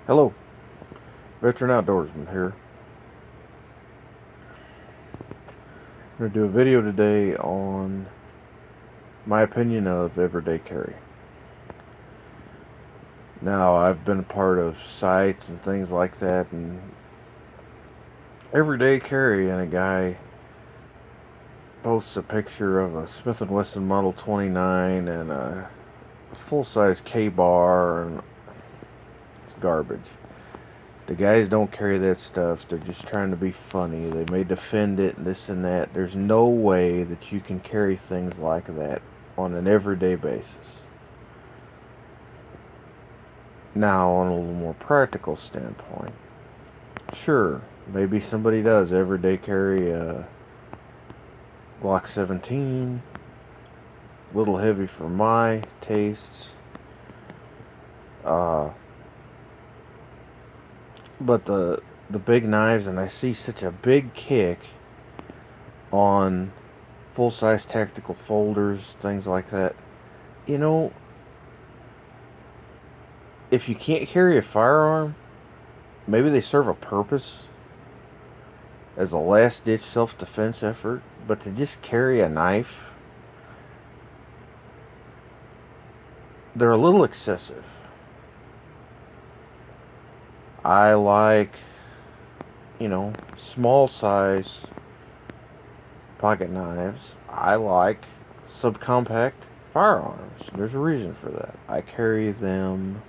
Hello, Veteran Outdoorsman here. I'm going to do a video today on my opinion of everyday carry. Now, I've been a part of sites and things like that, and everyday carry, and a guy posts a picture of a Smith & Wesson Model 29 and a full-size K-bar, and it's garbage. The guys don't carry that stuff. They're just trying to be funny. They may defend it, this and that. There's no way that you can carry things like that on an everyday basis. Now, on a little more practical standpoint, sure, maybe somebody does everyday carry a Glock 17, a little heavy for my tastes. But the big knives, and I see such a big kick on full-size tactical folders, things like that. You know, if you can't carry a firearm, maybe they serve a purpose as a last-ditch self-defense effort, but to just carry a knife, they're a little excessive. I like, small size pocket knives. I like subcompact firearms. There's a reason for that. I carry them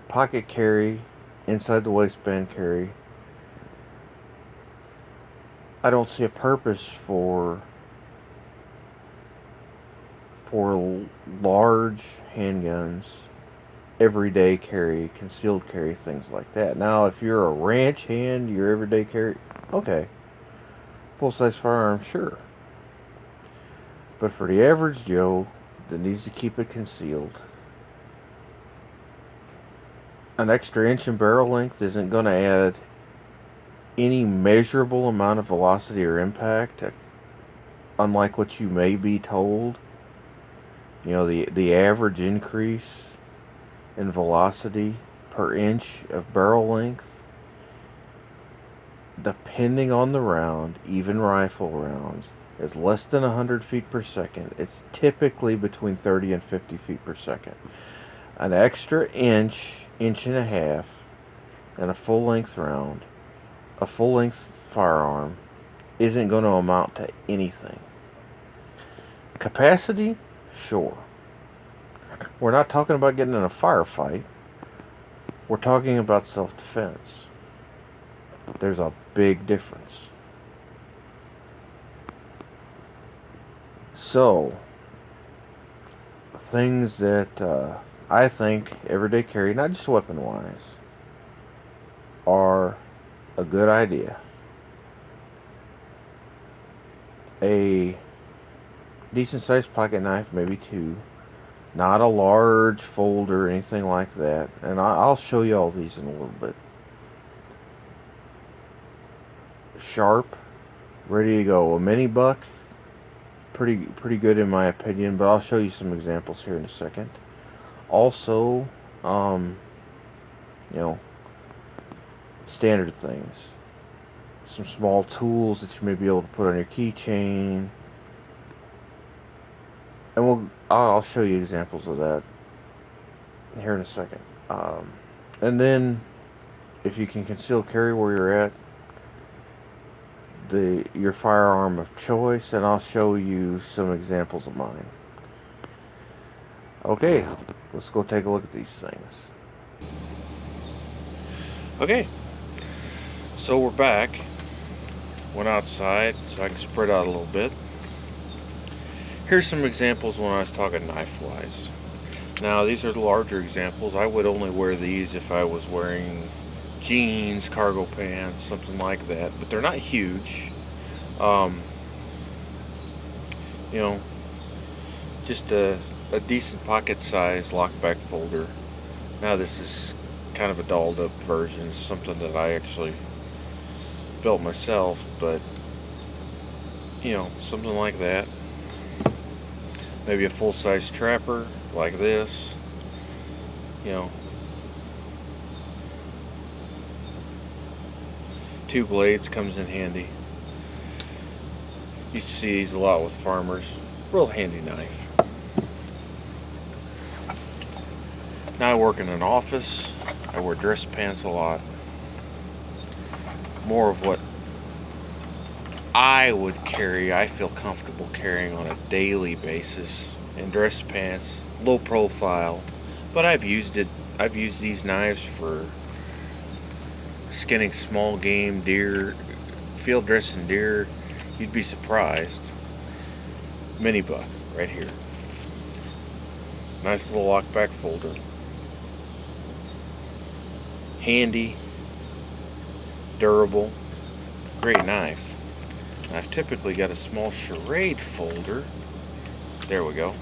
pocket carry, inside the waistband carry. I don't see a purpose for large handguns, everyday carry, concealed carry, things like that. Now, if you're a ranch hand, your everyday carry, okay, full-size firearm, sure. But for the average Joe that needs to keep it concealed, an extra inch in barrel length isn't going to add any measurable amount of velocity or impact, unlike what you may be told. The average increase in velocity per inch of barrel length, depending on the round, even rifle rounds, is less than 100 feet per second. It's typically between 30 and 50 feet per second. An extra inch, inch and a half, in a full-length round, a full-length firearm, isn't going to amount to anything. Capacity? Sure. We're not talking about getting in a firefight. We're talking about self-defense. There's a big difference. So, things that I think everyday carry, not just weapon-wise, are a good idea. A decent-sized pocket knife, maybe two. Not a large folder or anything like that. And I'll show you all these in a little bit. Sharp, ready to go. A mini buck, pretty good in my opinion, but I'll show you some examples here in a second. Also, standard things. Some small tools that you may be able to put on your keychain. And I'll show you examples of that here in a second. And then, if you can conceal carry where you're at, your firearm of choice, and I'll show you some examples of mine. Okay, let's go take a look at these things. Okay, so we're back. Went outside so I can spread out a little bit. Here's some examples when I was talking knife-wise. Now, these are the larger examples. I would only wear these if I was wearing jeans, cargo pants, something like that. But they're not huge. Just a decent pocket size lockback folder. Now, this is kind of a dolled up version, something that I actually built myself, but something like that. Maybe a full-size trapper like this, 2 blades comes in handy. You see these a lot with farmers. Real handy knife. Now I work in an office. I wear dress pants a lot. More of what I would carry, I feel comfortable carrying on a daily basis. In dress pants, low profile, but I've used these knives for skinning small game, deer, field dressing deer. You'd be surprised. Mini buck right here. Nice little lockback folder. Handy, durable, great knife. I've typically got a small charade folder. There we go.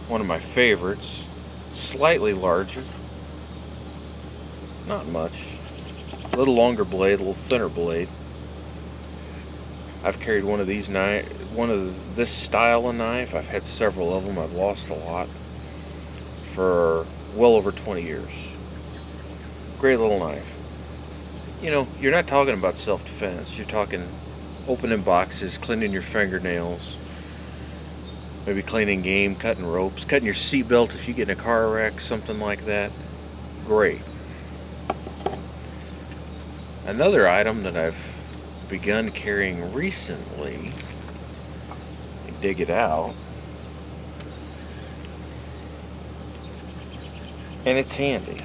One of my favorites. Slightly larger. Not much. A little longer blade, a little thinner blade. I've carried one of these this style of knife. I've had several of them. I've lost a lot for well over 20 years. Great little knife. You know, you're not talking about self-defense. You're talking opening boxes, cleaning your fingernails, maybe cleaning game, cutting ropes, cutting your seatbelt if you get in a car wreck, something like that. Great. Another item that I've begun carrying recently, dig it out, and it's handy,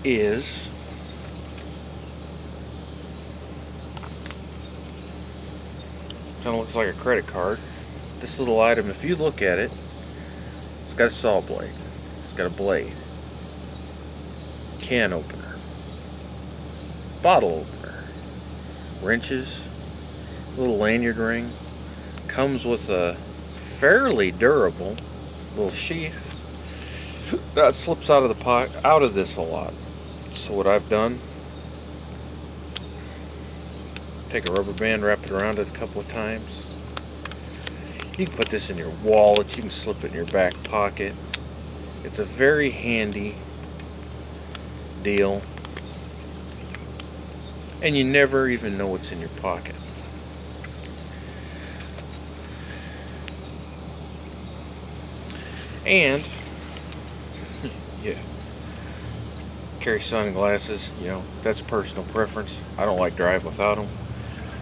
is kind of looks like a credit card. This little item, if you look at it, it's got a saw blade, it's got a blade, can opener, bottle opener, wrenches, little lanyard ring, comes with a fairly durable little sheath that slips out of the pocket, out of this a lot. So what I've done, take a rubber band, wrap it around it a couple of times. You can put this in your wallet, you can slip it in your back pocket. It's a very handy deal, and you never even know what's in your pocket. And yeah, carry sunglasses, you know, that's personal preference. I don't like drive without them.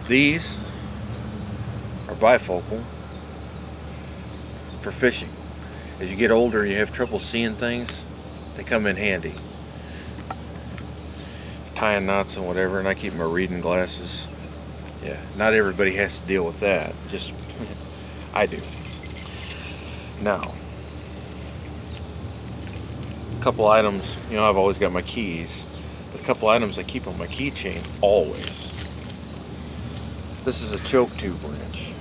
These are bifocal for fishing. As you get older and you have trouble seeing things, they come in handy. Tying knots and whatever, and I keep my reading glasses. Yeah, not everybody has to deal with that, just I do. Now, a couple items, you know, I've always got my keys, but a couple items I keep on my keychain always. This is a choke tube wrench.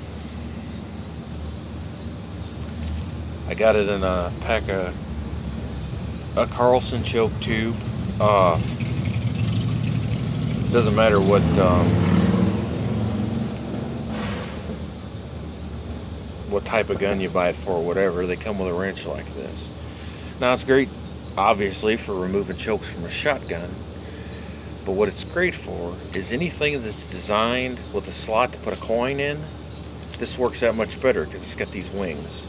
I got it in a pack of a Carlson choke tube. Doesn't matter what type of gun you buy it for, or whatever, they come with a wrench like this. Now it's great, obviously, for removing chokes from a shotgun, but what it's great for is anything that's designed with a slot to put a coin in. This works that much better because it's got these wings.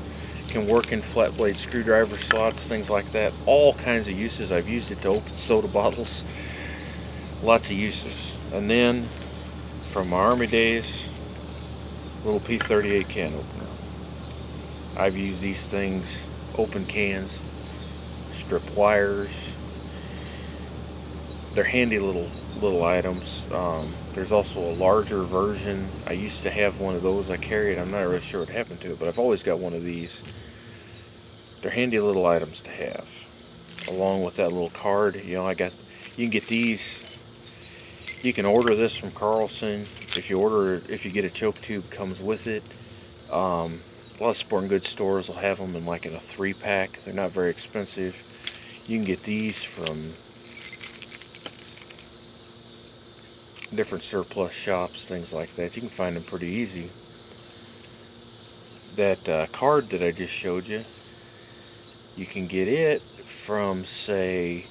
It can work in flat blade screwdriver slots, things like that. All kinds of uses. I've used it to open soda bottles. Lots of uses. And then from my Army days, little P38 can opener. I've used these things, open cans, strip wires. They're handy little items. There's also a larger version. I used to have one of those. I carry it. I'm not really sure what happened to it, but I've always got one of these. They're handy little items to have, along with that little card. You know, you can get these. You can order this from Carlson. If you get a choke tube, it comes with it. A lot of sporting goods stores will have them in like in a 3-pack. They're not very expensive. You can get these from different surplus shops, things like that. You can find them pretty easy. That card that I just showed you, you can get it from, say,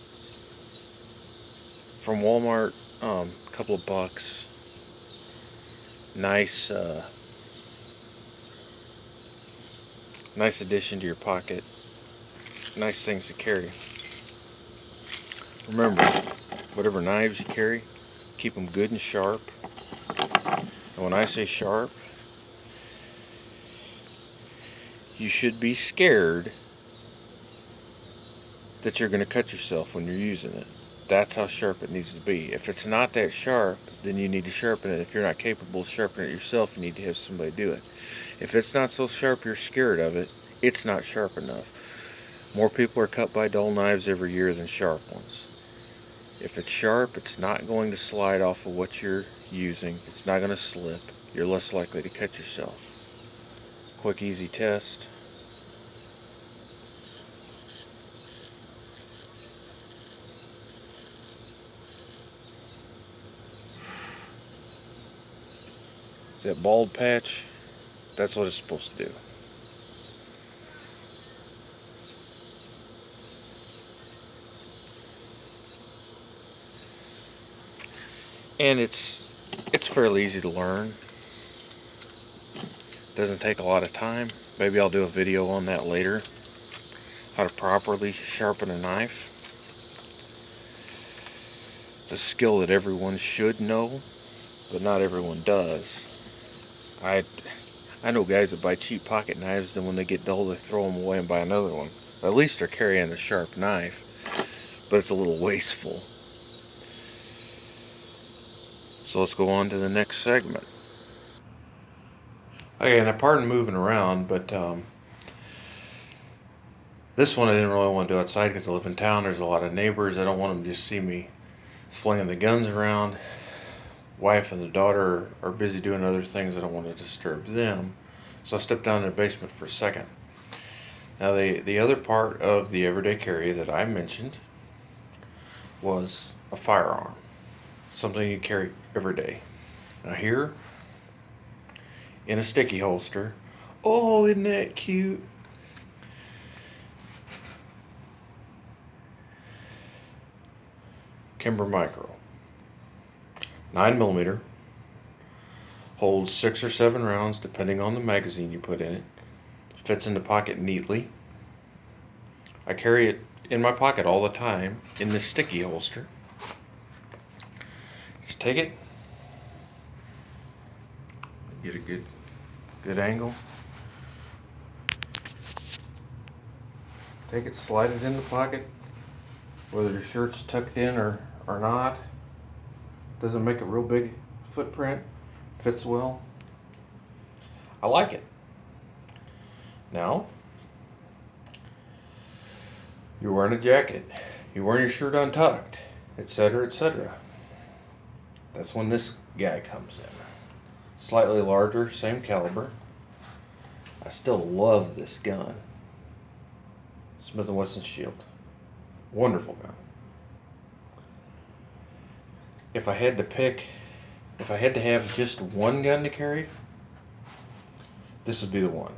from Walmart, a couple of bucks. Nice, nice addition to your pocket. Nice things to carry. Remember, whatever knives you carry, keep them good and sharp. And when I say sharp, you should be scared that you're going to cut yourself when you're using it. That's how sharp it needs to be. If it's not that sharp, then you need to sharpen it. If you're not capable of sharpening it yourself, you need to have somebody do it. If it's not so sharp you're scared of it, it's not sharp enough. More people are cut by dull knives every year than sharp ones. If it's sharp, it's not going to slide off of what you're using. It's not going to slip. You're less likely to cut yourself. Quick, easy test. See that bald patch? That's what it's supposed to do. And it's fairly easy to learn. Doesn't take a lot of time. Maybe I'll do a video on that later. How to properly sharpen a knife. It's a skill that everyone should know, but not everyone does. I know guys that buy cheap pocket knives, then when they get dull they throw them away and buy another one. At least they're carrying a sharp knife, but it's a little wasteful. So let's go on to the next segment. Okay, and pardon moving around, but this one I didn't really want to do outside because I live in town. There's a lot of neighbors. I don't want them to just see me flinging the guns around. Wife and the daughter are busy doing other things. I don't want to disturb them. So I stepped down in the basement for a second. Now the other part of the everyday carry that I mentioned was a firearm. Something you carry every day. Now here, in a sticky holster. Oh, isn't that cute? Kimber Micro. 9mm. Holds 6 or 7 rounds depending on the magazine you put in it. Fits in the pocket neatly. I carry it in my pocket all the time in this sticky holster. Just take it. Get a good angle. Take it, slide it in the pocket. Whether your shirt's tucked in or not. Doesn't make a real big footprint. Fits well. I like it. Now, you're wearing a jacket. You're wearing your shirt untucked, etc., etc. That's when this guy comes in. Slightly larger, same caliber. I still love this gun. Smith & Wesson Shield. Wonderful gun. If I had to have just one gun to carry, this would be the one.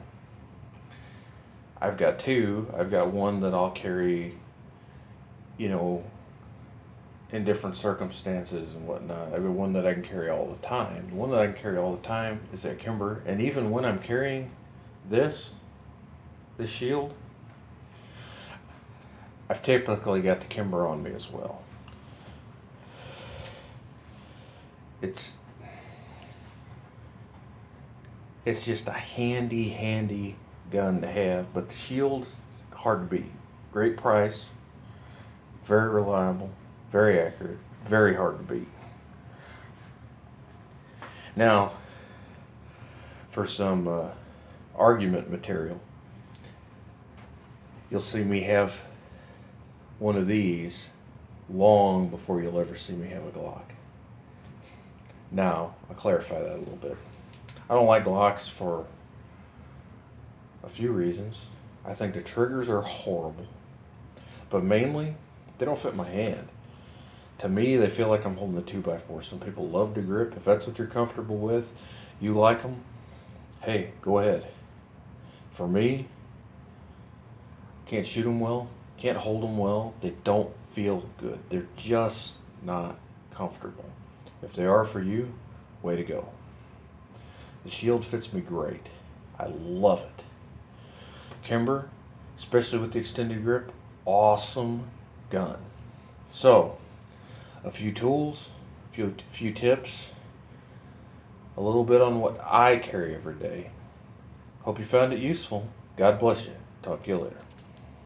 I've got two. I've got one that I'll carry, in different circumstances and whatnot. I've got one that I can carry all the time. The one that I can carry all the time is that Kimber. And even when I'm carrying this shield, I've typically got the Kimber on me as well. It's just a handy gun to have, but the shield, hard to beat. Great price, very reliable, very accurate, very hard to beat. Now, for some argument material, you'll see me have one of these long before you'll ever see me have a Glock. Now, I'll clarify that a little bit. I don't like Glocks for a few reasons. I think the triggers are horrible, but mainly they don't fit my hand. To me, they feel like I'm holding a 2x4. Some people love the grip. If that's what you're comfortable with, you like them, hey, go ahead. For me, can't shoot them well, can't hold them well. They don't feel good. They're just not comfortable. If they are for you, way to go. The shield fits me great. I love it. Kimber, especially with the extended grip, awesome gun. So, a few tools, a few tips, a little bit on what I carry every day. Hope you found it useful. God bless you. Talk to you later.